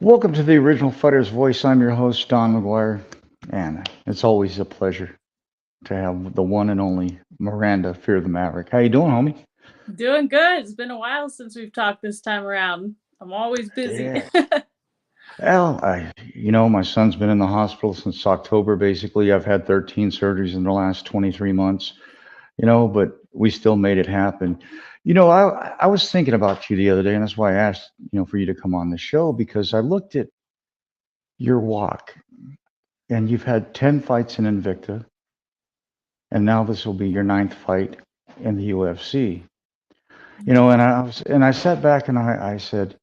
Welcome to the Original Fighter's Voice. I'm your host, Don Mcguire, and it's always a pleasure to have the one and only Miranda Fear the Maverick. How you doing, homie? Doing good. It's been a while since we've talked this time around. I'm always busy. Yeah. Well, my son's been in the hospital since October, basically. I've had 13 surgeries in the last 23 months, but we still made it happen. I was thinking about you the other day, and that's why I asked, for you to come on the show because I looked at your walk, and you've had 10 fights in Invicta, and now this will be your ninth fight in the UFC. And I sat back and I said,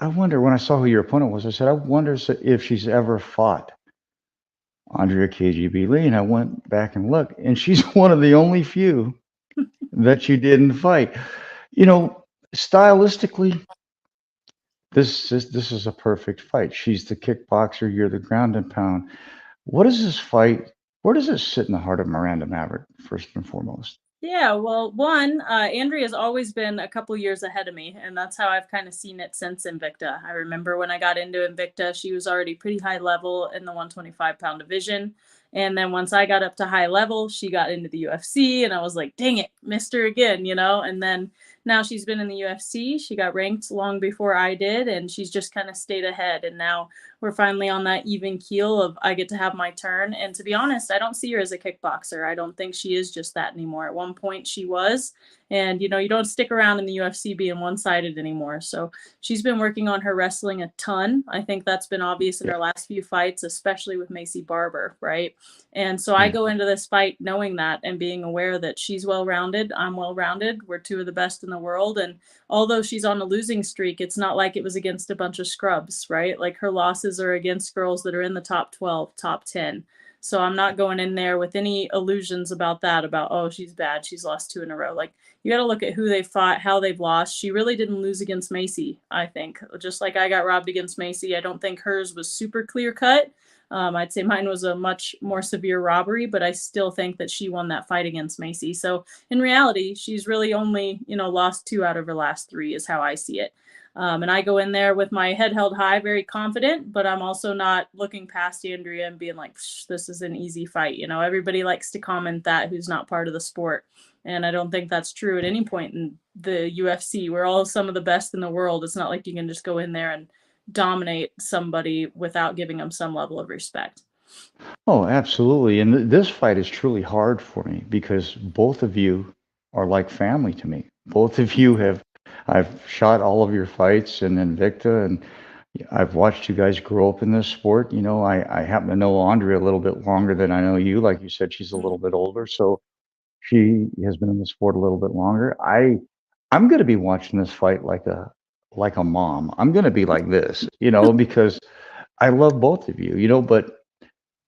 I wonder when I saw who your opponent was, I said, I wonder if she's ever fought Andrea KGB Lee. And I went back and looked, and she's one of the only few that you didn't fight. You know, stylistically, this is a perfect fight. She's the kickboxer, you're the ground and pound. What is this fight? Where does it sit in the heart of Miranda Maverick, first and foremost? Yeah, well, one, Andrea's always been a couple years ahead of me, and that's how I've kind of seen it since Invicta. I remember when I got into Invicta, she was already pretty high level in the 125-pound division. And then once I got up to high level, she got into the UFC, and I was like, dang it, missed her again. And then now she's been in the UFC. She got ranked long before I did, and she's just kind of stayed ahead. And now we're finally on that even keel of I get to have my turn. And to be honest, I don't see her as a kickboxer. I don't think she is just that anymore. At one point she was. And you don't stick around in the UFC being one-sided anymore. So she's been working on her wrestling a ton. I think that's been obvious in Yeah, her last few fights, especially with Macy Barber, right? And so I yeah, go into this fight knowing that and being aware that she's well-rounded, I'm well-rounded, we're two of the best in the world. And although she's on a losing streak, it's not like it was against a bunch of scrubs, right? Like her losses are against girls that are in the top 12, top 10. So I'm not going in there with any illusions about that, about, oh, she's bad. She's lost two in a row. Like, you got to look at who they fought, how they've lost. She really didn't lose against Macy, I think. Just like I got robbed against Macy, I don't think hers was super clear cut. I'd say mine was a much more severe robbery, but I still think that she won that fight against Macy. So in reality, she's really only, lost two out of her last three, is how I see it. And I go in there with my head held high, very confident, but I'm also not looking past Andrea and being like, this is an easy fight. Everybody likes to comment that who's not part of the sport. And I don't think that's true at any point in the UFC. We're all some of the best in the world. It's not like you can just go in there and dominate somebody without giving them some level of respect. Oh, absolutely. And this fight is truly hard for me because both of you are like family to me. Both of you I've shot all of your fights in Invicta, and I've watched you guys grow up in this sport. I happen to know Andrea a little bit longer than I know you. Like you said, she's a little bit older, so she has been in the sport a little bit longer. I'm going to be watching this fight like a mom. I'm going to be like this, because I love both of you, but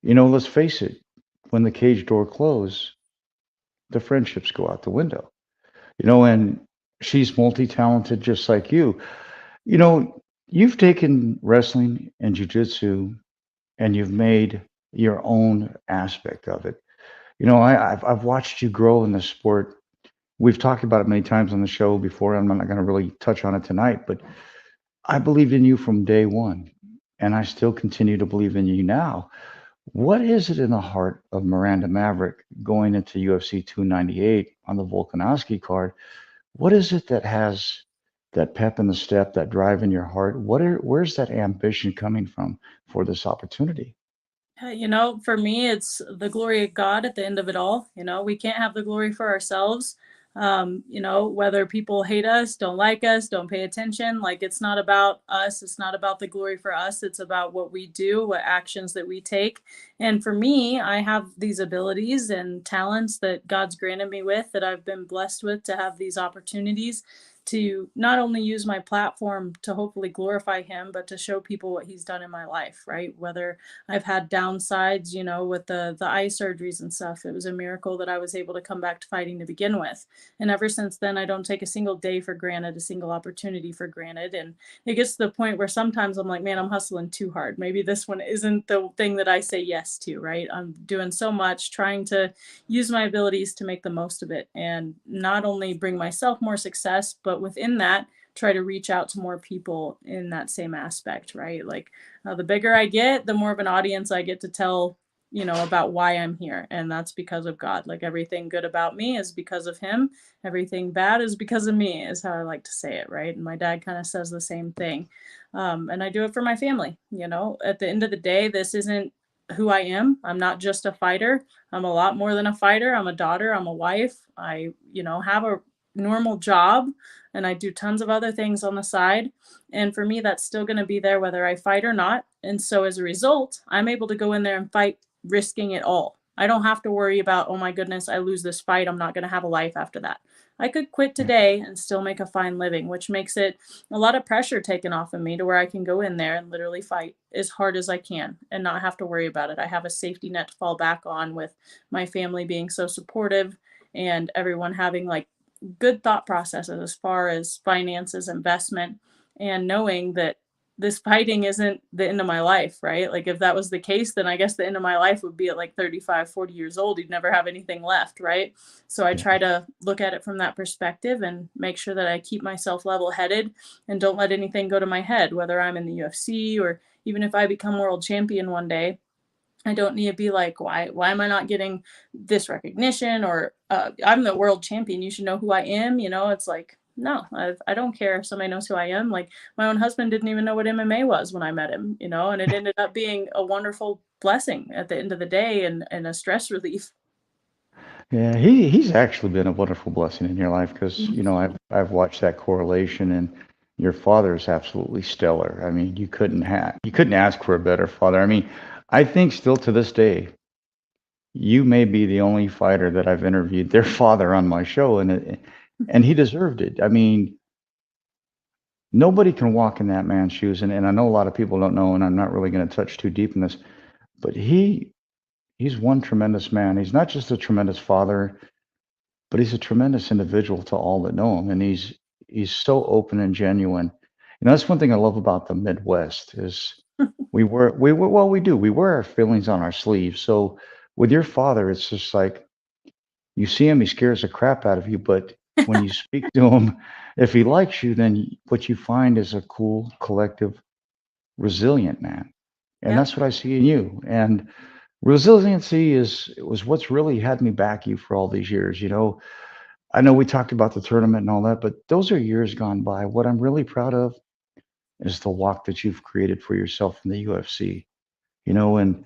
let's face it, when the cage door closes, the friendships go out the window. And she's multi-talented just like you. You know, you've taken wrestling and jujitsu and you've made your own aspect of it. I've watched you grow in the sport. We've talked about it many times on the show before. I'm not going to really touch on it tonight, but I believed in you from day one, and I still continue to believe in you now. What is it in the heart of Miranda Maverick going into UFC 298 on the Volkanovski card? What is it that has that pep in the step, that drive in your heart? Where's that ambition coming from for this opportunity? For me, it's the glory of God at the end of it all. We can't have the glory for ourselves. Whether people hate us, don't like us, don't pay attention, like it's not about us. It's not about the glory for us. It's about what we do, what actions that we take. And for me, I have these abilities and talents that God's granted me with, that I've been blessed with to have these opportunities to not only use my platform to hopefully glorify him, but to show people what he's done in my life, right? Whether I've had downsides, with the eye surgeries and stuff. It was a miracle that I was able to come back to fighting to begin with. And ever since then, I don't take a single day for granted, a single opportunity for granted. And it gets to the point where sometimes I'm like, man, I'm hustling too hard. Maybe this one isn't the thing that I say yes to, right? I'm doing so much, trying to use my abilities to make the most of it and not only bring myself more success, but within that, try to reach out to more people in that same aspect, right? Like the bigger I get, the more of an audience I get to tell, about why I'm here. And that's because of God. Like everything good about me is because of Him. Everything bad is because of me, is how I like to say it, right? And my dad kind of says the same thing. And I do it for my family. At the end of the day, this isn't who I am. I'm not just a fighter. I'm a lot more than a fighter. I'm a daughter. I'm a wife. I have a normal job and I do tons of other things on the side. And for me, that's still going to be there whether I fight or not. And so as a result, I'm able to go in there and fight risking it all. I don't have to worry about, oh my goodness, I lose this fight. I'm not going to have a life after that. I could quit Yeah. today and still make a fine living, which makes it a lot of pressure taken off of me to where I can go in there and literally fight as hard as I can and not have to worry about it. I have a safety net to fall back on with my family being so supportive and everyone having like good thought processes as far as finances, investment, and knowing that this fighting isn't the end of my life, right? Like if that was the case, then I guess the end of my life would be at like 35, 40 years old. You'd never have anything left, right? So I Yeah. try to look at it from that perspective and make sure that I keep myself level headed and don't let anything go to my head, whether I'm in the UFC or even if I become world champion one day. I don't need to be like, why am I not getting this recognition? Or I'm the world champion. You should know who I am. It's like, no, I don't care if somebody knows who I am. Like my own husband didn't even know what MMA was when I met him, and it ended up being a wonderful blessing at the end of the day and a stress relief. Yeah, he's actually been a wonderful blessing in your life because, Mhm. I've watched that correlation and your father is absolutely stellar. I mean, you couldn't ask for a better father. I mean, I think still to this day, you may be the only fighter that I've interviewed their father on my show and he deserved it. I mean, nobody can walk in that man's shoes and I know a lot of people don't know and I'm not really going to touch too deep in this, but he's one tremendous man. He's not just a tremendous father, but he's a tremendous individual to all that know him, and he's so open and genuine. That's one thing I love about the Midwest is we wear our feelings on our sleeves. So with your father, it's just like you see him, he scares the crap out of you, but when you speak to him, if he likes you, then what you find is a cool, collective, resilient man, and Yep. that's what I see in you. And resiliency was what's really had me back you for all these years. I know we talked about the tournament and all that, but those are years gone by. What I'm really proud of is the walk that you've created for yourself in the UFC, and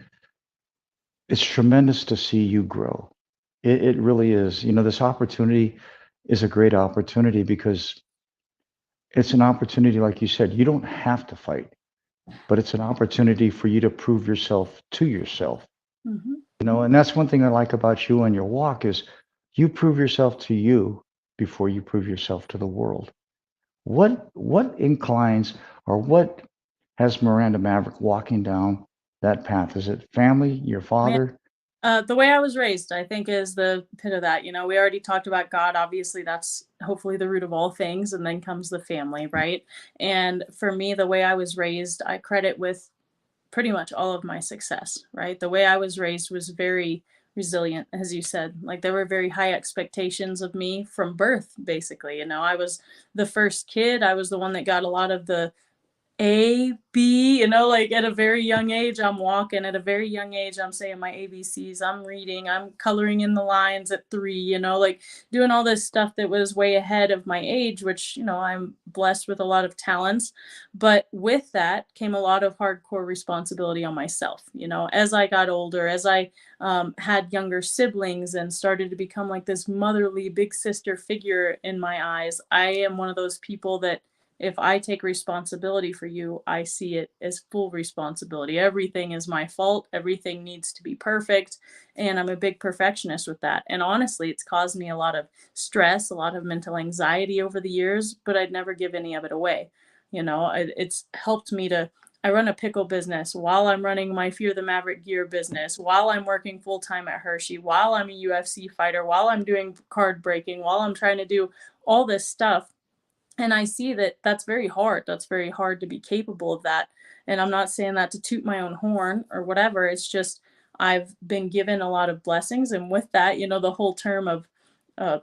it's tremendous to see you grow. It really is. This opportunity is a great opportunity because it's an opportunity, like you said, you don't have to fight, but it's an opportunity for you to prove yourself to yourself. Hmm. And that's one thing I like about you and your walk is you prove yourself to you before you prove yourself to the world. What inclines or what has Miranda Maverick walking down that path? Is it family, your father? The way I was raised, I think, is the pit of that. We already talked about God. Obviously, that's hopefully the root of all things, and then comes the family, right? And for me, the way I was raised, I credit with pretty much all of my success, right? The way I was raised was very resilient, as you said. Like there were very high expectations of me from birth, basically. I was the first kid. I was the one that got a lot of the a, B, like at a very young age, I'm walking. At a very young age, I'm saying my ABCs. I'm reading. I'm coloring in the lines at 3, like doing all this stuff that was way ahead of my age, which, I'm blessed with a lot of talents. But with that came a lot of hardcore responsibility on myself. As I got older, as I had younger siblings and started to become like this motherly big sister figure in my eyes, I am one of those people that if I take responsibility for you, I see it as full responsibility. Everything is my fault. Everything needs to be perfect. And I'm a big perfectionist with that. And honestly, it's caused me a lot of stress, a lot of mental anxiety over the years, but I'd never give any of it away. It's helped me to. I run a pickle business while I'm running my Fear the Maverick gear business, while I'm working full time at Hershey, while I'm a UFC fighter, while I'm doing card breaking, while I'm trying to do all this stuff, and I see that that's very hard. That's very hard to be capable of that. And I'm not saying that to toot my own horn or whatever. It's just I've been given a lot of blessings. And with that, the whole term of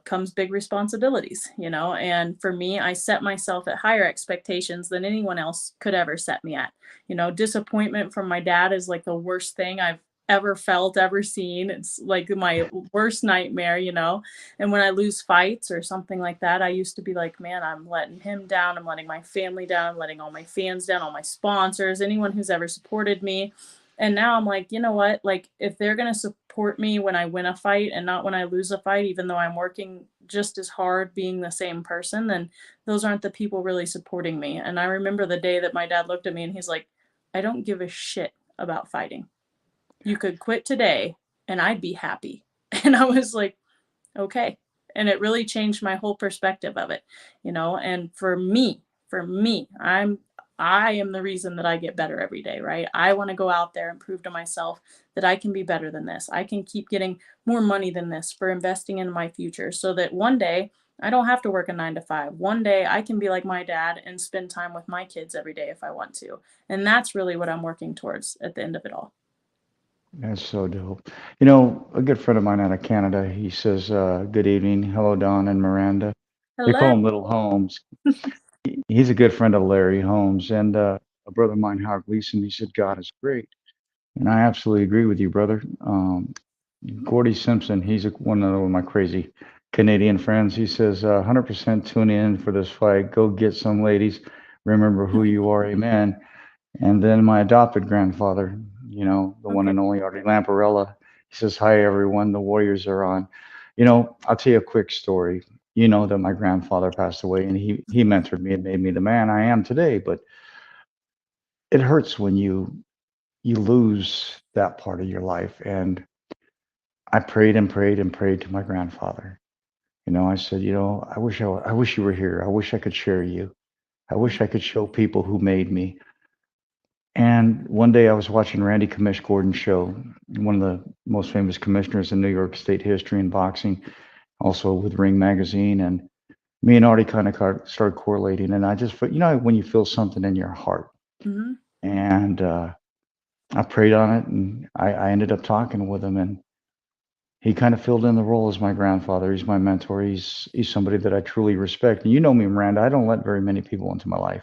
comes big responsibilities, you know. And for me, I set myself at higher expectations than anyone else could ever set me at. You know, disappointment from my dad is like the worst thing I've ever felt, ever seen. It's like my worst nightmare, you know. And when I lose fights or something like that, I used to be like, man, I'm letting him down. I'm letting my family down. I'm letting all my fans down, all my sponsors, anyone who's ever supported me. And now I'm like, you know what? Like, if they're going to support me when I win a fight and not when I lose a fight, even though I'm working just as hard being the same person, then those aren't the people really supporting me. And I remember the day that my dad looked at me and he's like, I don't give a shit about fighting. You could quit today and I'd be happy. And I was like, okay. And it really changed my whole perspective of it, you know. And for me, I am the reason that I get better every day, right? I want to go out there and prove to myself that I can be better than this. I can keep getting more money than this for investing in my future so that one day I don't have to work a 9 to 5. One day I can be like my dad and spend time with my kids every day if I want to. And that's really what I'm working towards at the end of it all. That's so dope. You know, a good friend of mine out of Canada, he says, good evening. Hello, Don and Miranda. They Hello. call him Little Holmes. He's a good friend of Larry Holmes. And a brother of mine, Howard Gleason, he said, God is great. And I absolutely agree with you, brother. Gordy Simpson, he's one of my crazy Canadian friends. He says, 100% tune in for this fight. Go get some ladies. Remember who you are. Amen. And then my adopted grandfather, you know, the one Okay. and only Artie Lamparella, he says, hi, everyone. The Warriors are on. You know, I'll tell you a quick story. You know that my grandfather passed away and he mentored me and made me the man I am today. But it hurts when you lose that part of your life. And I prayed and prayed and prayed to my grandfather. You know, I said, you know, I wish you were here. I wish I could share you. I wish I could show people who made me. And one day I was watching Randy Commish Gordon's show, one of the most famous commissioners in New York State history in boxing, also with Ring Magazine. And me and Artie kind of started correlating. And I just, you know, when you feel something in your heart. Hmm. And I prayed on it and I ended up talking with him. And he kind of filled in the role as my grandfather. He's my mentor. He's somebody that I truly respect. And you know me, Miranda, I don't let very many people into my life.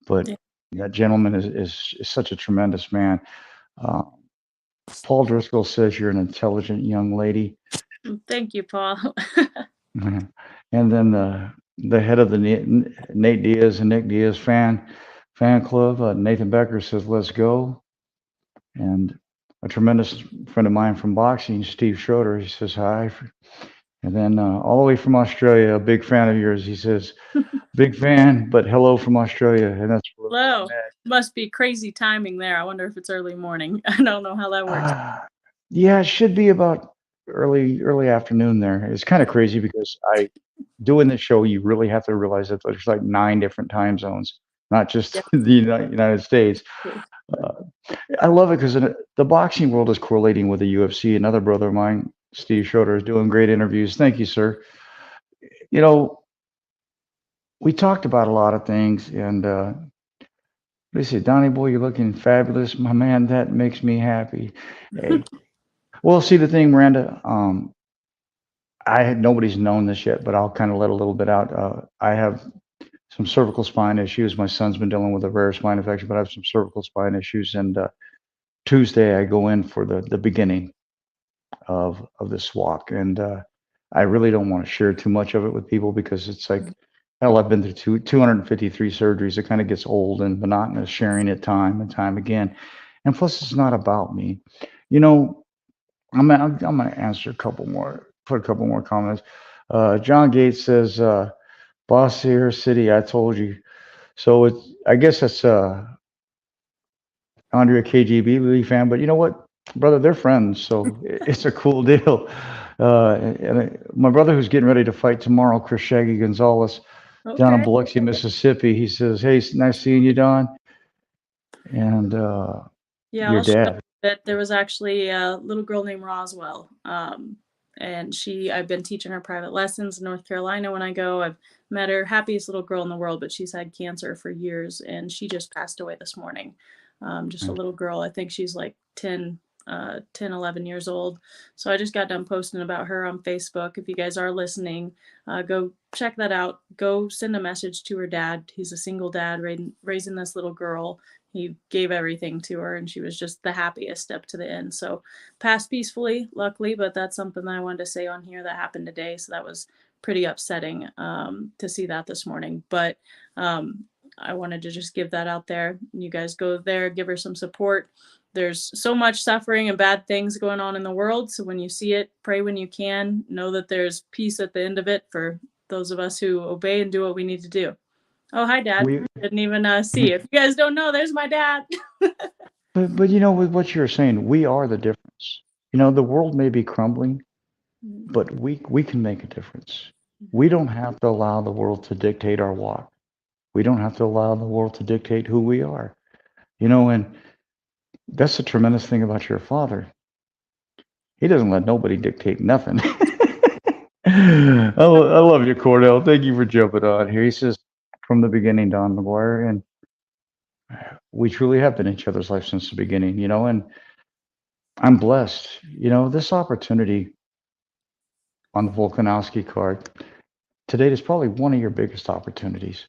But Yeah. that gentleman is such a tremendous man. Uh, Paul Driscoll says you're an intelligent young lady. Thank you, Paul. And then the head of the Nate Diaz and Nick Diaz fan club, Nathan Becker says, let's go. And a tremendous friend of mine from boxing, Steve Schroeder, he says hi. And then all the way from Australia, a big fan of yours, he says, big fan, but hello from Australia. And that's where Hello. we met. Must be crazy timing there. I wonder if it's early morning. I don't know how that works. Yeah, it should be about early afternoon there. It's kind of crazy because I doing this show, you really have to realize that there's like 9 different time zones, not just Yes. the United States. Uh, I love it because the boxing world is correlating with the UFC. Another brother of mine, Steve Schroeder, is doing great interviews. Thank you, sir. You know, we talked about a lot of things, and they said, Donnie boy, you're looking fabulous, my man. That makes me happy. Hey, well, see the thing, Miranda. I had nobody's known this yet, but I'll kind of let a little bit out. I have some cervical spine issues. My son's been dealing with a rare spine infection, but I have some cervical spine issues. And Tuesday, I go in for the beginning of this walk, and I really don't want to share too much of it with people because it's like, hell, I've been through 253 surgeries. It kind of gets old and monotonous sharing it time and time again. And plus, it's not about me. You know, I'm gonna answer a couple more, put a couple more comments. John Gates says, "Boss here, city, I told you." So I guess that's Andrea KGB Lee fan, but you know what, brother, they're friends, so it's a cool deal. My brother who's getting ready to fight tomorrow, Chris Shaggy Gonzalez, down in Okay. Biloxi, Mississippi, he says, "Hey, nice seeing you, Don," and Yeah, your I'll share dad. that there was actually a little girl named Roswell. And I've been teaching her private lessons in North Carolina when I go. I've met her, happiest little girl in the world, but she's had cancer for years and she just passed away this morning. Just a little girl. I think she's like 10, 10, 11 years old. So I just got done posting about her on Facebook. If you guys are listening, go check that out. Go send a message to her dad. He's a single dad raising this little girl. He gave everything to her, and she was just the happiest step to the end. So passed peacefully, luckily, but that's something that I wanted to say on here that happened today. So that was pretty upsetting to see that this morning. But I wanted to just give that out there. You guys go there, give her some support. There's so much suffering and bad things going on in the world. So when you see it, pray when you can. Know that there's peace at the end of it for those of us who obey and do what we need to do. Oh, hi, Dad. We, Didn't even see. If you guys don't know, there's my dad. but you know, with what you're saying, we are the difference. You know, the world may be crumbling, but we can make a difference. We don't have to allow the world to dictate our walk. We don't have to allow the world to dictate who we are. You know, and that's the tremendous thing about your father. He doesn't let nobody dictate nothing. I love you, Cordell. Thank you for jumping on here. He says, from the beginning, Don McGuire, and we truly have been in each other's life since the beginning, you know, and I'm blessed. You know, this opportunity on the Volkanovski card to date is probably one of your biggest opportunities.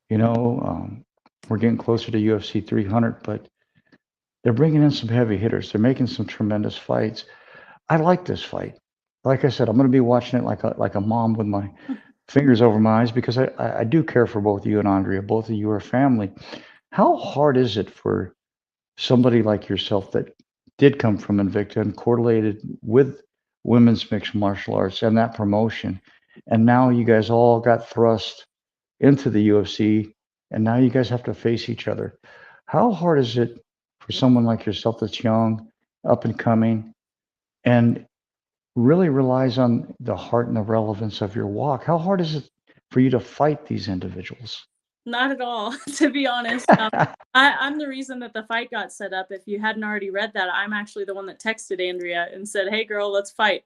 You know, we're getting closer to UFC 300, but they're bringing in some heavy hitters. They're making some tremendous fights. I like this fight. Like I said, I'm going to be watching it like a mom with my fingers over my eyes because I do care for both you and Andrea. Both of you are family. How hard is it for somebody like yourself that did come from Invicta and correlated with women's mixed martial arts and that promotion, and now you guys all got thrust into the UFC, and now you guys have to face each other? How hard is it for someone like yourself that's young, up and coming, and really relies on the heart and the relevance of your walk? How hard is it for you to fight these individuals? Not at all, to be honest. I'm the reason that the fight got set up. If you hadn't already read that, I'm actually the one that texted Andrea and said, "Hey, girl, let's fight."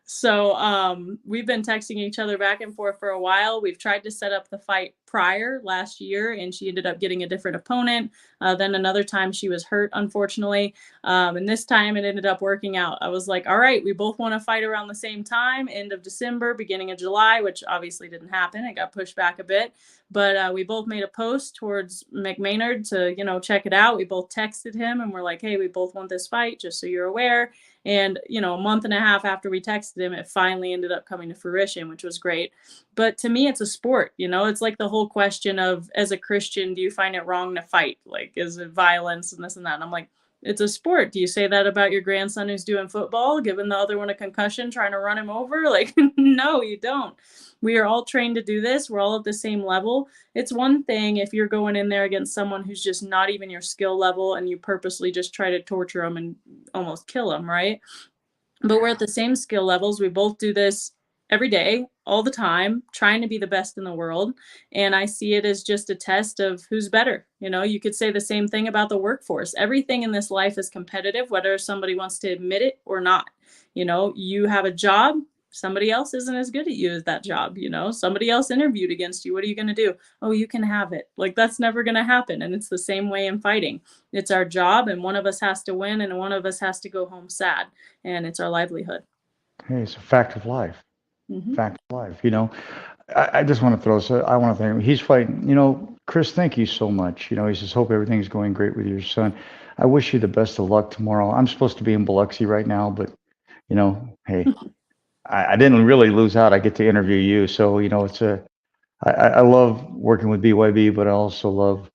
So we've been texting each other back and forth for a while. We've tried to set up the fight prior last year, and she ended up getting a different opponent. Then another time she was hurt, unfortunately. And this time it ended up working out. I was like, all right, we both want to fight around the same time, end of December, beginning of July, which obviously didn't happen. It got pushed back a bit. But we both made a post towards McMaynard to, check it out. We both texted him and we're like, hey, we both want this fight, just so you're aware. And, a month and a half after we texted him, it finally ended up coming to fruition, which was great. But to me, it's a sport, it's like the whole question of, as a Christian, do you find it wrong to fight? Like, is it violence and this and that? And I'm like, it's a sport. Do you say that about your grandson who's doing football, giving the other one a concussion, trying to run him over? Like, no, you don't. We are all trained to do this. We're all at the same level. It's one thing if you're going in there against someone who's just not even your skill level and you purposely just try to torture them and almost kill them, right? But we're at the same skill levels. We both do this every day, all the time, trying to be the best in the world. And I see it as just a test of who's better. You could say the same thing about the workforce. Everything in this life is competitive, whether somebody wants to admit it or not. You have a job. Somebody else isn't as good at you as that job. Somebody else interviewed against you. What are you going to do? Oh, you can have it. Like, that's never going to happen. And it's the same way in fighting. It's our job, and one of us has to win, and one of us has to go home sad. And it's our livelihood. Hey, it's a fact of life. Mm-hmm. Fact of life. I just want to I want to thank him. He's fighting. Chris, thank you so much. He says, hope everything's going great with your son. I wish you the best of luck tomorrow. I'm supposed to be in Biloxi right now, but, hey, I didn't really lose out. I get to interview you. So, I love working with BYB, but I also love,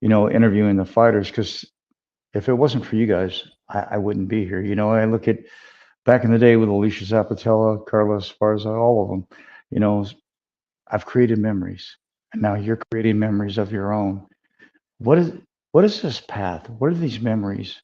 interviewing the fighters, because if it wasn't for you guys, I wouldn't be here. I look at back in the day with Alicia Zapatella, Carlos Esparza, all of them, I've created memories, and now you're creating memories of your own. What is this path? What are these memories?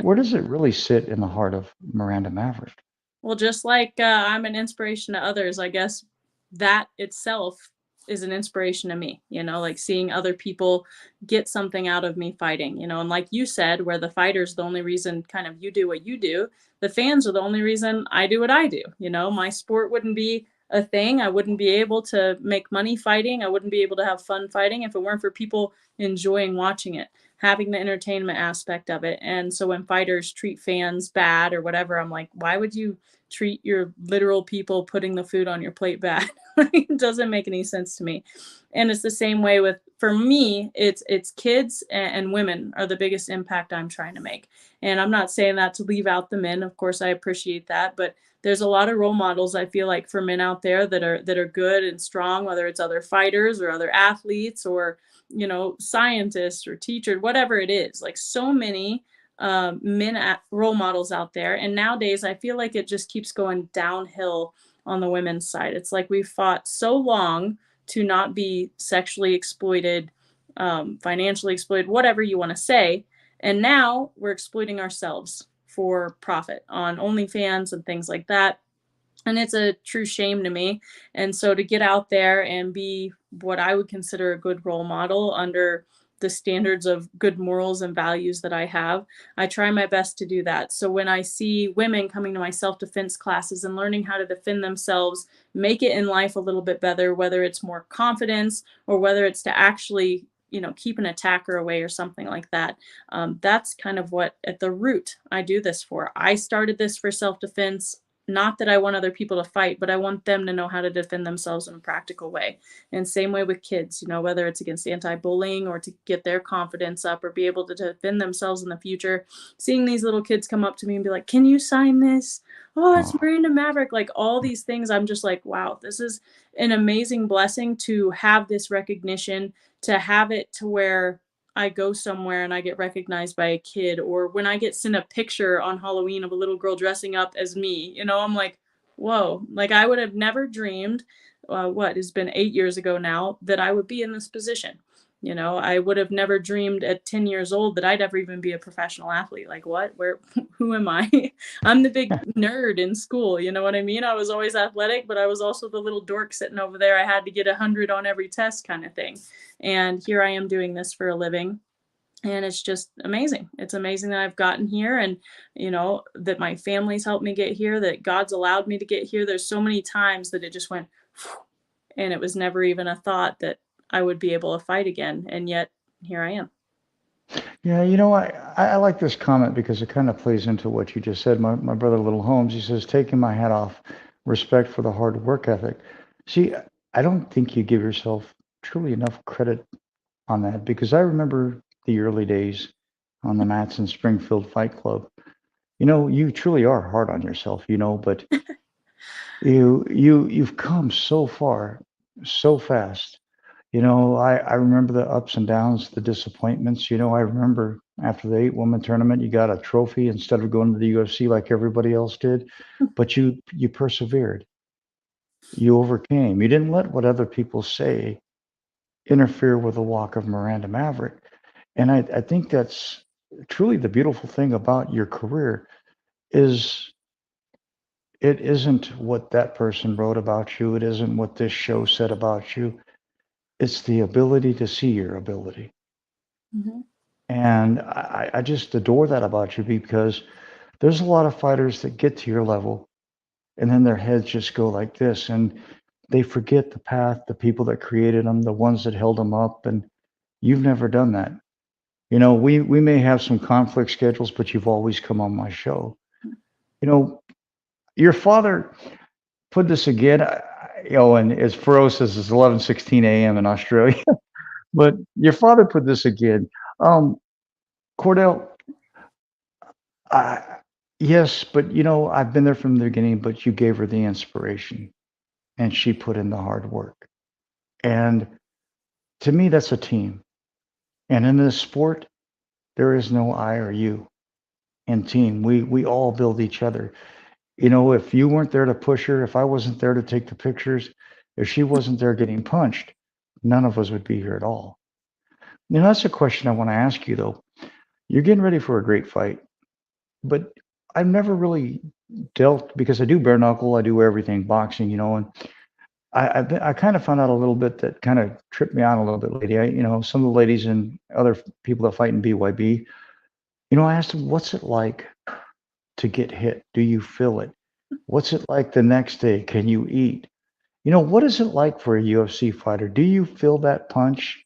Where does it really sit in the heart of Miranda Maverick? Well, just like I'm an inspiration to others, I guess that itself is an inspiration to me, like seeing other people get something out of me fighting, and like you said, where the fighter's the only reason kind of you do what you do, the fans are the only reason I do what I do. My sport wouldn't be a thing. I wouldn't be able to make money fighting. I wouldn't be able to have fun fighting if it weren't for people enjoying watching it. having the entertainment aspect of it. And so when fighters treat fans bad or whatever, I'm like, why would you treat your literal people putting the food on your plate bad? It doesn't make any sense to me. And it's the same way with, for me, it's kids and women are the biggest impact I'm trying to make. And I'm not saying that to leave out the men. Of course, I appreciate that, but there's a lot of role models I feel like for men out there that are good and strong, whether it's other fighters or other athletes or scientists or teachers, whatever it is. Like so many role models out there, and nowadays I feel like it just keeps going downhill on the women's side. It's like we fought so long to not be sexually exploited, financially exploited, whatever you want to say, and now we're exploiting ourselves for profit on OnlyFans and things like that. And it's a true shame to me. And so to get out there and be what I would consider a good role model under the standards of good morals and values that I have, I try my best to do that. So when I see women coming to my self-defense classes and learning how to defend themselves, make it in life a little bit better, whether it's more confidence or whether it's to actually keep an attacker away or something like that. That's kind of what at the root I do this for. I started this for self-defense. Not that I want other people to fight, but I want them to know how to defend themselves in a practical way. And same way with kids, whether it's against anti-bullying or to get their confidence up or be able to defend themselves in the future. Seeing these little kids come up to me and be like, "Can you sign this? Oh, it's Oh, Miranda Maverick." Like all these things, I'm just like, wow, this is an amazing blessing to have this recognition, to have it to where I go somewhere and I get recognized by a kid, or when I get sent a picture on Halloween of a little girl dressing up as me, I'm like, whoa, like I would have never dreamed, what has been 8 years ago now, that I would be in this position. I would have never dreamed at 10 years old that I'd ever even be a professional athlete. Like, what? Where? Who am I? I'm the big nerd in school. You know what I mean? I was always athletic, but I was also the little dork sitting over there. I had to get 100 on every test kind of thing. And here I am doing this for a living. And it's just amazing. It's amazing that I've gotten here and, that my family's helped me get here, that God's allowed me to get here. There's so many times that it just went, and it was never even a thought that I would be able to fight again. And yet here I am. yeah, I like this comment because it kind of plays into what you just said. My brother Little Holmes, he says, taking my hat off, respect for the hard work ethic. See, I don't think you give yourself truly enough credit on that because I remember the early days on the mats in Springfield Fight Club. You truly are hard on yourself, but you've come so far so fast. I remember the ups and downs, the disappointments. I remember after the 8-woman tournament, you got a trophy instead of going to the UFC like everybody else did, but you persevered. You overcame. You didn't let what other people say interfere with the walk of Miranda Maverick. And I think that's truly the beautiful thing about your career is it isn't what that person wrote about you. It isn't what this show said about you. It's the ability to see your ability. Mhm. And I just adore that about you because there's a lot of fighters that get to your level and then their heads just go like this and they forget the path, the people that created them, the ones that held them up. And you've never done that. We may have some conflict schedules, but you've always come on my show. You know, your father put this again, and as ferocious as 11:16 a.m. in Australia, but your father put this again. Um, Cordell, I, yes, but I've been there from the beginning, but you gave her the inspiration and she put in the hard work. And to me, that's a team. And in this sport, there is no I or you in team. We all build each other. If you weren't there to push her, if I wasn't there to take the pictures, if she wasn't there getting punched, none of us would be here at all. That's a question I want to ask you though. You're getting ready for a great fight, but I've never really dealt because I do bare knuckle, I do everything boxing, and I kind of found out a little bit that kind of tripped me out a little bit, lady. Some of the ladies and other people that fight in BYB, I asked them, what's it like to get hit? Do you feel it? What's it like the next day? Can you eat? What is it like for a UFC fighter? Do you feel that punch?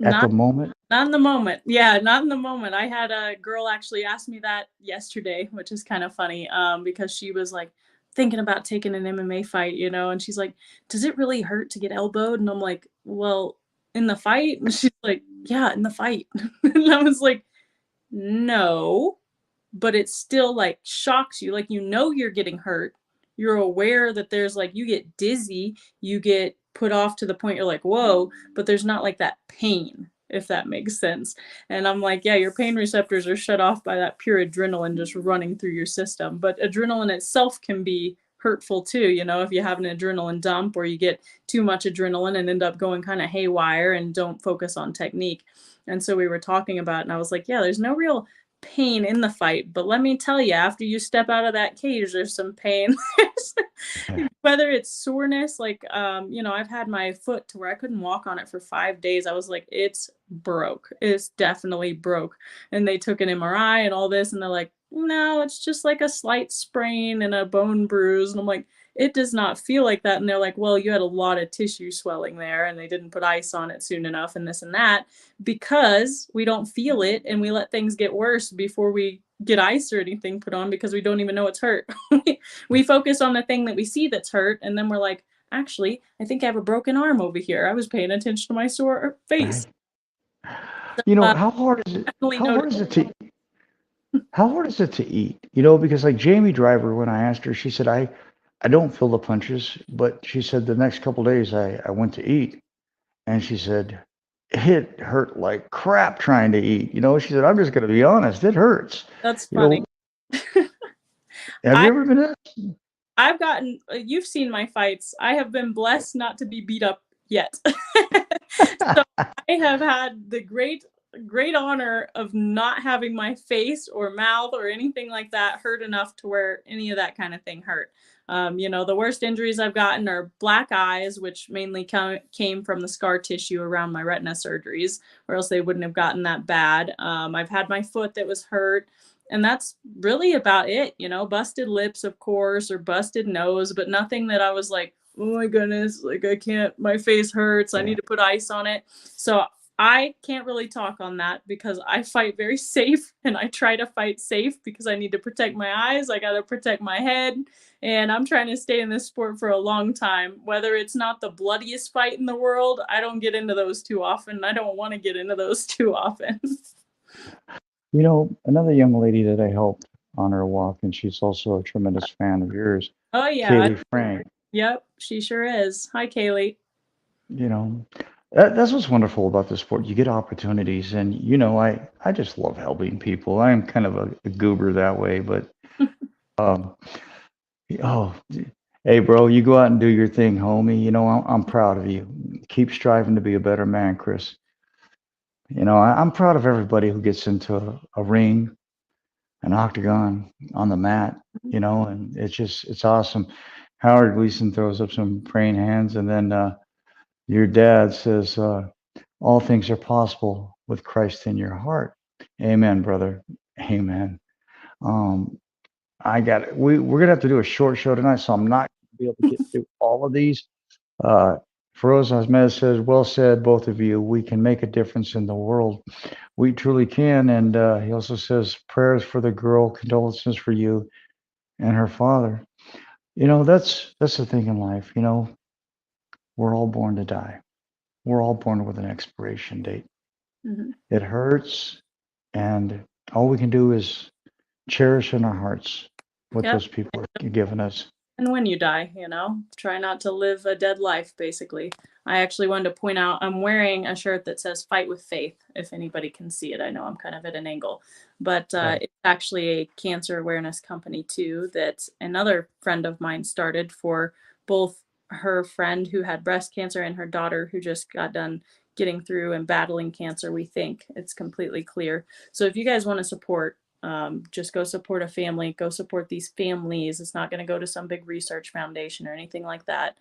at the Not moment? not in the moment. Yeah, not in the moment. I had a girl actually ask me that yesterday, which is kind of funny, because she was like thinking about taking an MMA fight, and she's like, "Does it really hurt to get elbowed?" And I'm like, "Well, in the fight?" And she's like, "Yeah, in the fight." And I was like, "No." But it still like shocks you. Like, you're getting hurt. You're aware that there's like you get dizzy, you get put off to the point you're like, whoa, but there's not like that pain, if that makes sense. And I'm like, yeah, your pain receptors are shut off by that pure adrenaline just running through your system. But adrenaline itself can be hurtful too, if you have an adrenaline dump or you get too much adrenaline and end up going kind of haywire and don't focus on technique. And so we were talking about it, and I was like, yeah, there's no real pain in the fight, but let me tell you, after you step out of that cage, there's some pain. Whether it's soreness, like, I've had my foot to where I couldn't walk on it for 5 days. I was like, it's broke. It's definitely broke. And they took an MRI and all this, and they're like, no, it's just like a slight sprain and a bone bruise. And I'm like, it does not feel like that. And they're like, well, you had a lot of tissue swelling there, and they didn't put ice on it soon enough, and this and that, because we don't feel it and we let things get worse before we get ice or anything put on because we don't even know it's hurt. We focus on the thing that we see that's hurt, and then we're like, actually, I think I have a broken arm over here. I was paying attention to my sore face. Right. You know, Uh, how hard is it? definitely How noticed. hard is it to how hard is it to eat? Because like Jamie Driver, when I asked her, she said, I don't feel the punches, but she said the next couple days I went to eat, and she said it hurt like crap trying to eat. She said, I'm just gonna be honest, it hurts. That's You funny. know, have you I ever been there? I've gotten you've seen my fights. I have been blessed not to be beat up yet. So I have had the great honor of not having my face or mouth or anything like that hurt enough to where any of that kind of thing hurt. The worst injuries I've gotten are black eyes, which mainly came from the scar tissue around my retina surgeries, or else they wouldn't have gotten that bad. I've had my foot that was hurt, and that's really about it. Busted lips, of course, or busted nose, but nothing that I was like, oh my goodness, like I can't, my face hurts, I need Yeah. to put ice on it. So I can't really talk on that because I fight very safe, and I try to fight safe because I need to protect my eyes, I got to protect my head, and I'm trying to stay in this sport for a long time. Whether it's not the bloodiest fight in the world, I don't get into those too often. I don't want to get into those too often. Another young lady that I helped on her walk, and she's also a tremendous fan of yours, Oh yeah. Kaylee Frank. Yep, she sure is. Hi, Kaylee. You know, that's what's wonderful about the sport. You get opportunities, and I just love helping people. I'm kind of a goober that way, but um, oh, hey, bro, you go out and do your thing, homie. I'm proud of you. Keep striving to be a better man, Chris. I'm proud of everybody who gets into a ring, an octagon, on the mat. And it's awesome. Howard Gleason throws up some praying hands, and then your dad says, all things are possible with Christ in your heart. Amen, brother. Amen. Um, I got it. We're gonna have to do a short show tonight, so I'm not gonna be able to get through all of these. Uh, Feroz Ahmed says, "Well said, both of you. We can make a difference in the world. We truly can." And he also says, "Prayers for the girl, condolences for you and her father." That's the thing in life. We're all born to die. We're all born with an expiration date. Mhm. It hurts, and all we can do is cherish in our hearts what Yep. those people are giving us. And when you die, try not to live a dead life, basically. I actually wanted to point out I'm wearing a shirt that says Fight with Faith, if anybody can see it. I know I'm kind of at an angle, but Right. it's actually a cancer awareness company, too, that another friend of mine started for both her friend who had breast cancer and her daughter who just got done getting through and battling cancer. We think it's completely clear. So if you guys want to support, just go support a family, go support these families. It's not going to go to some big research foundation or anything like that.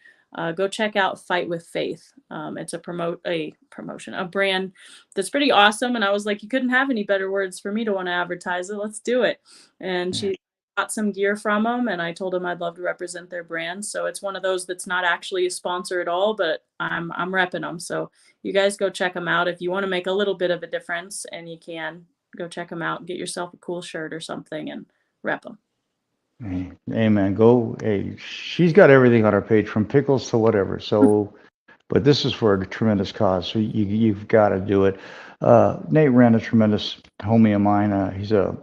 Go check out Fight with Faith. It's a promotion, a brand that's pretty awesome. And I was like, you couldn't have any better words for me to want to advertise it. Let's do it. And Yeah. got some gear from them, and I told them I'd love to represent their brand. So it's one of those that's not actually a sponsor at all, but I'm repping them. So you guys go check them out if you want to make a little bit of a difference, and you can go check them out, get yourself a cool shirt or something, and rep them. Hey, man, go. Hey, she's got everything on her page from pickles to whatever. So, but this is for a tremendous cause. So you've got to do it. Nate ran a tremendous homie of mine. He's a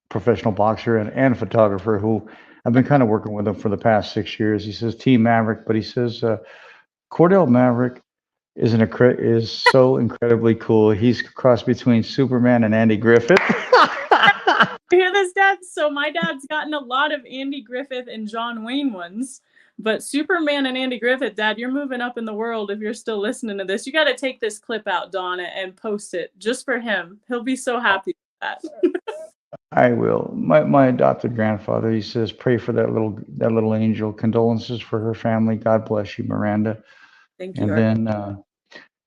professional boxer and photographer who I've been kind of working with him for the past 6 years. He says Team Maverick, but he says Cordell Maverick is so incredibly cool. He's a cross between Superman and Andy Griffith. You hear this, Dad? So my dad's gotten a lot of Andy Griffith and John Wayne ones, but Superman and Andy Griffith, Dad, you're moving up in the world if you're still listening to this. You got to take this clip out, Donna, and post it just for him. He'll be so happy with that. I will. My adopted grandfather, he says, pray for that little angel. Condolences for her family. God bless you, Miranda. Thank you. And then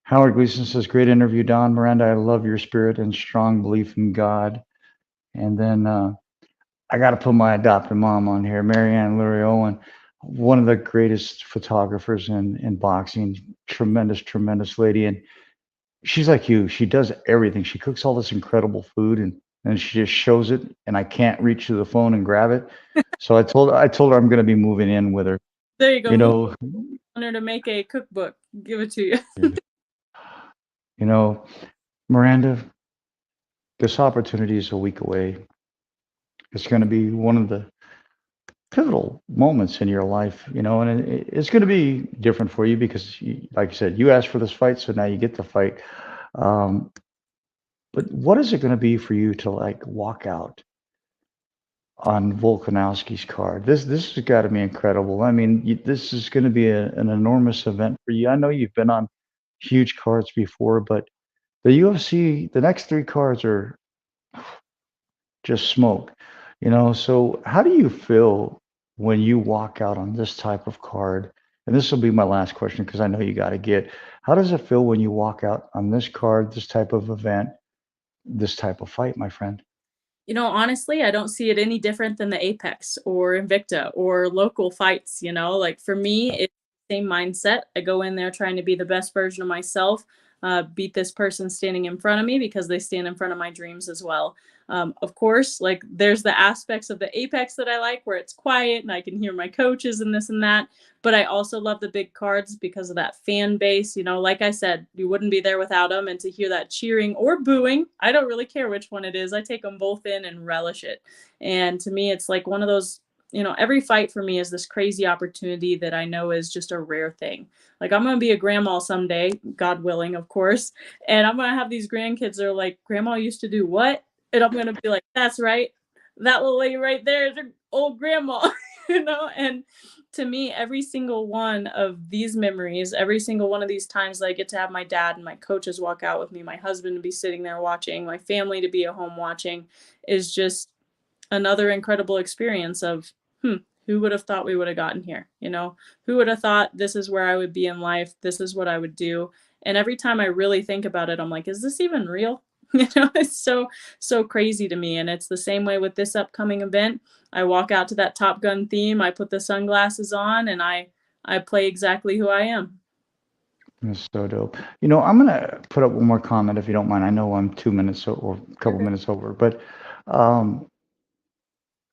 Howard Gleason says, great interview, Don. Miranda, I love your spirit and strong belief in God. And then I got to put my adopted mom on here, Marianne Lurie Owen, one of the greatest photographers in boxing. Tremendous, tremendous lady. And she's like you. She does everything. She cooks all this incredible food and she just shows it. And I can't reach to the phone and grab it. So I told her I'm going to be moving in with her. There you go. You know, I want her to make a cookbook. Give it to you. you know, Miranda, this opportunity is a week away. It's going to be one of the pivotal moments in your life, and it's going to be different for you because, like I said, you asked for this fight, so now you get the fight. But what is it going to be for you to like walk out on Volkanovski's card? This has got to be incredible. I mean, this is going to be an enormous event for you. I know you've been on huge cards before, but the UFC, the next three cards are just smoke. So how do you feel when you walk out on this type of card? And this will be my last question because I know you got to get. How does it feel when you walk out on this card, this type of event, this type of fight, my friend? Honestly, I don't see it any different than the Apex or Invicta or local fights. Like for me, it's the same mindset. I go in there trying to be the best version of myself, beat this person standing in front of me because they stand in front of my dreams as well. Of course, like there's the aspects of the Apex that I like where it's quiet and I can hear my coaches and this and that. But I also love the big cards because of that fan base. Like I said, you wouldn't be there without them. And to hear that cheering or booing, I don't really care which one it is. I take them both in and relish it. And to me, it's like one of those, every fight for me is this crazy opportunity that I know is just a rare thing. Like I'm going to be a grandma someday, God willing, of course. And I'm going to have these grandkids that are like, Grandma used to do what? And I'm going to be like, that's right. That little lady right there is her old grandma, and to me, every single one of these memories, every single one of these times that I get to have my dad and my coaches walk out with me, my husband to be sitting there watching, my family to be at home watching, is just another incredible experience of, who would have thought we would have gotten here? Who would have thought this is where I would be in life? This is what I would do. And every time I really think about it, I'm like, is this even real? It's so crazy to me. And it's the same way with this upcoming event. I walk out to that Top Gun theme, I put the sunglasses on, and I play exactly who I am. That's so dope. I'm gonna put up one more comment if you don't mind. I know I'm 2 minutes or a couple minutes over, but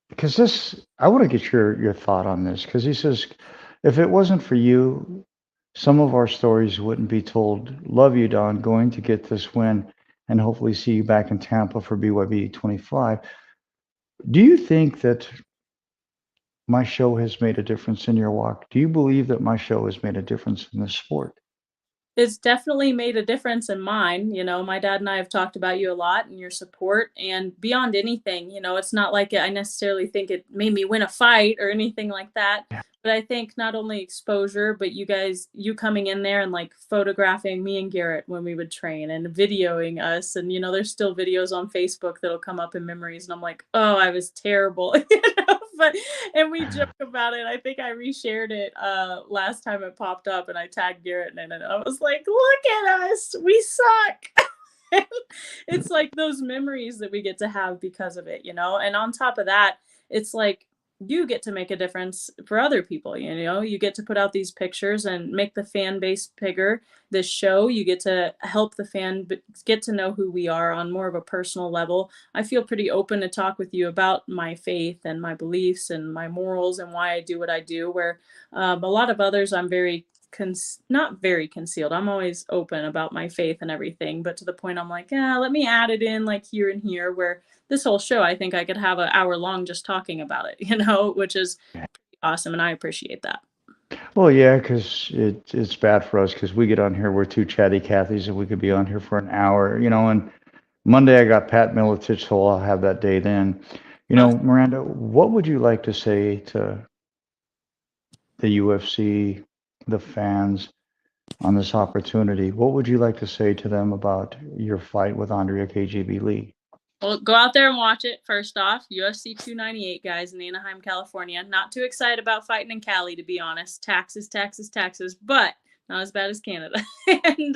because I want to get your thought on this because he says, if it wasn't for you, some of our stories wouldn't be told. Love you, Don. Going to get this win and hopefully see you back in Tampa for BYB 25. Do you think that my show has made a difference in your walk? Do you believe that my show has made a difference in this sport? It's definitely made a difference in mine. My dad and I have talked about you a lot and your support, and beyond anything, it's not like I necessarily think it made me win a fight or anything like that. Yeah. But I think not only exposure, but you coming in there and like photographing me and Garrett when we would train and videoing us. And, there's still videos on Facebook that'll come up in memories. And I'm like, oh, I was terrible. And we joke about it. I think I reshared it last time it popped up and I tagged Garrett in it. I was like, look at us. We suck. It's like those memories that we get to have because of it, And on top of that, it's like you get to make a difference for other people. You know, you get to put out these pictures and make the fan base bigger. This show, you get to help the get to know who we are on more of a personal level. I feel pretty open to talk with you about my faith and my beliefs and my morals and why I do what I do, where a lot of others, I'm very not very concealed. I'm always open about my faith and everything, but to the point I'm like, yeah, let me add it in like here and here, where this whole show, I think I could have an hour long just talking about it, you know, which is awesome. And I appreciate that. Well, yeah, because it's bad for us because we get on here, we're two chatty Cathys, and we could be on here for an hour, you know. And Monday I got Pat Miletich, so I'll have that day then. You know, Awesome. Miranda, what would you like to say to the UFC, the fans on this opportunity? What would you like to say to them about your fight with Andrea KGB Lee? Well, go out there and watch it. First off, UFC 298, guys, in Anaheim, California. Not too excited about fighting in Cali, to be honest. Taxes, taxes, taxes, but not as bad as Canada. And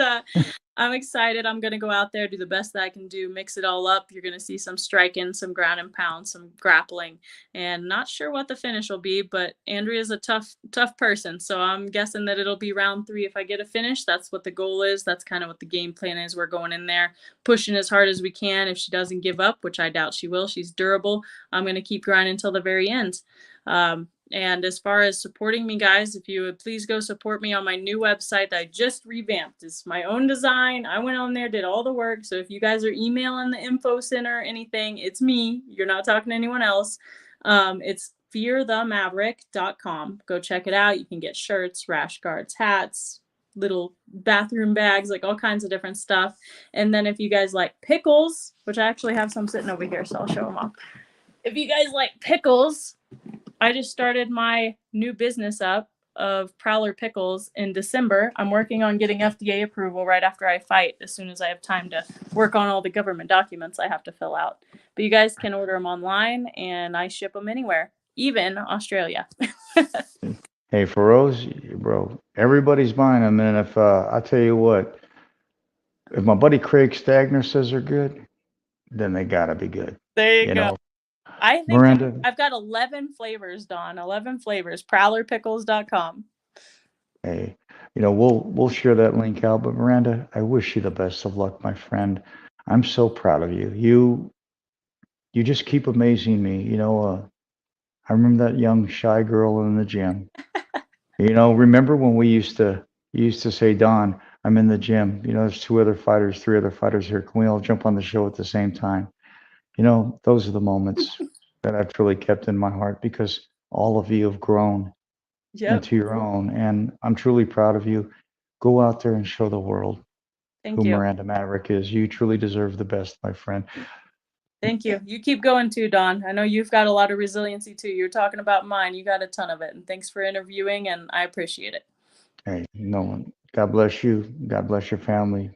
I'm excited. I'm going to go out there, do the best that I can do, mix it all up. You're going to see some striking, some ground and pound, some grappling, and not sure what the finish will be, but Andrea's a tough, tough person. So I'm guessing that it'll be round 3 if I get a finish. That's what the goal is. That's kind of what the game plan is. We're going in there, pushing as hard as we can. If she doesn't give up, which I doubt she will, she's durable. I'm going to keep grinding until the very end. And as far as supporting me, guys, if you would please go support me on my new website that I just revamped. It's my own design. I went on there, did all the work. So if you guys are emailing the info center or anything, it's me. You're not talking to anyone else. It's fearthemaverick.com. Go check it out. You can get shirts, rash guards, hats, little bathroom bags, like all kinds of different stuff. And then if you guys like pickles, which I actually have some sitting over here, so I'll show them off. If you guys like pickles, I just started my new business up of Prowler Pickles in December. I'm working on getting FDA approval right after I fight, as soon as I have time to work on all the government documents I have to fill out. But you guys can order them online, and I ship them anywhere, even Australia. Hey, Feroz, bro, everybody's buying them, and if I tell you what, if my buddy Craig Stagner says they're good, then they gotta be good. There you You go. know, I think Miranda, I've got 11 flavors, Don. 11 flavors. ProwlerPickles.com. hey, you know, we'll share that link out. But Miranda, I wish you the best of luck, my friend. I'm so proud of you. You just keep amazing me. You know, I remember that young shy girl in the gym. You know, remember when you used to say, Don, I'm in the gym. You know, there's 2 other fighters, 3 other fighters here. Can we all jump on the show at the same time? You know, those are the moments that I've truly kept in my heart because all of you have grown Yep. into your own. And I'm truly proud of you. Go out there and show the world Thank who you. Miranda Maverick is. You truly deserve the best, my friend. Thank you. You keep going too, Don. I know you've got a lot of resiliency too. You're talking about mine. You got a ton of it. And thanks for interviewing, and I appreciate it. Hey, no one. God bless you. God bless your family.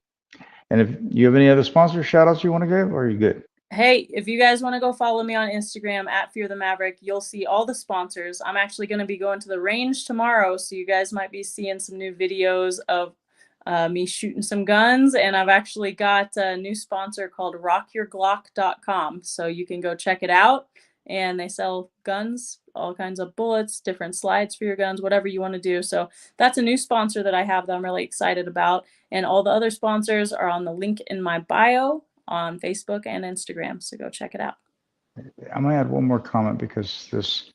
And if you have any other sponsor shout outs you want to give, or are you good? Hey, if you guys want to go follow me on Instagram at Fear the Maverick, you'll see all the sponsors. I'm actually going to be going to the range tomorrow, so you guys might be seeing some new videos of me shooting some guns. And I've actually got a new sponsor called rockyourglock.com, so you can go check it out. And they sell guns, all kinds of bullets, different slides for your guns, whatever you want to do. So that's a new sponsor that I have that I'm really excited about. And all the other sponsors are on the link in my bio on Facebook and Instagram. So go check it out. I'm gonna add one more comment because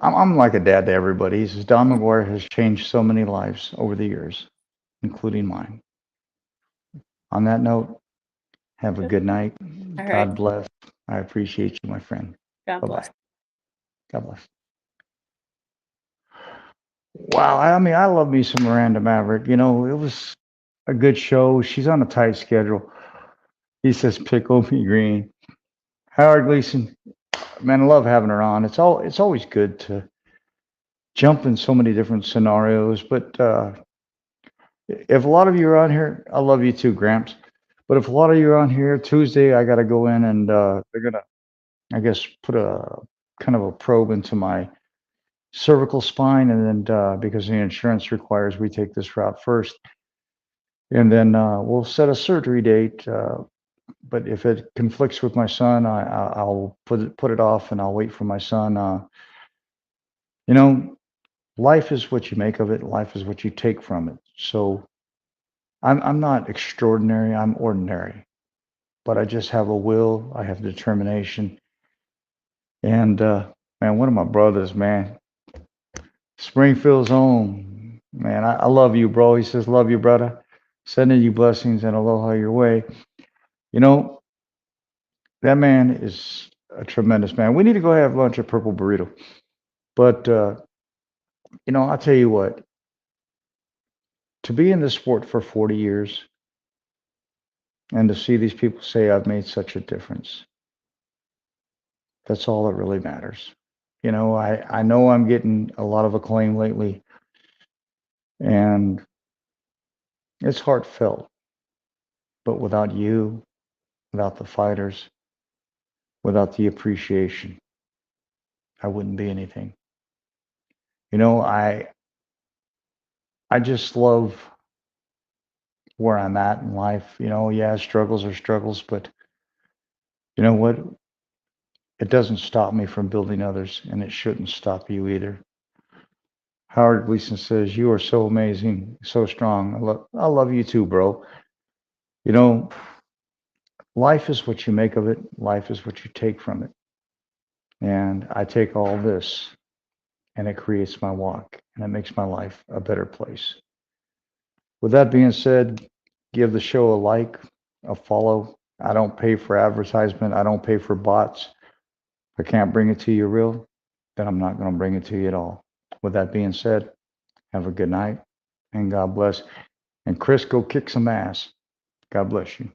I'm like a dad to everybody. He says Don Mcguire has changed so many lives over the years, including mine. On that note, have a good night. All right. God bless. I appreciate you, my friend. God bless. Bye-bye. God bless. Wow, I mean, I love me some Miranda Maverick. You know, it was a good show. She's on a tight schedule. He says, "Pickle me green." Howard Gleason, man, I love having her on. It's always good to jump in so many different scenarios. But if a lot of you are on here, I love you too, Gramps. But if a lot of you are on here Tuesday, I got to go in and they're gonna, I guess, put a kind of a probe into my cervical spine, and then because the insurance requires we take this route first, and then we'll set a surgery date but if it conflicts with my son, I'll put it off and I'll wait for my son. You know, life is what you make of it. Life is what you take from it. So I'm not extraordinary. I'm ordinary, but I just have a will. I have determination. And man, one of my brothers, man, Springfield's own, man, I love you, bro. He says, love you, brother. Sending you blessings and aloha your way. You know, that man is a tremendous man. We need to go have lunch at Purple Burrito. But, I'll tell you what, to be in this sport for 40 years and to see these people say, I've made such a difference, that's all that really matters. I know I'm getting a lot of acclaim lately, and it's heartfelt. But without you, without the fighters, without the appreciation, I wouldn't be anything. You know, I just love where I'm at in life. Yeah, struggles are struggles, but you know what? It doesn't stop me from building others, and it shouldn't stop you either. Howard Gleason says, you are so amazing, so strong. I love you too, bro. You know, life is what you make of it. Life is what you take from it. And I take all this and it creates my walk and it makes my life a better place. With that being said, give the show a like, a follow. I don't pay for advertisement. I don't pay for bots. If I can't bring it to you real, then I'm not going to bring it to you at all. With that being said, have a good night and God bless. And Chris, go kick some ass. God bless you.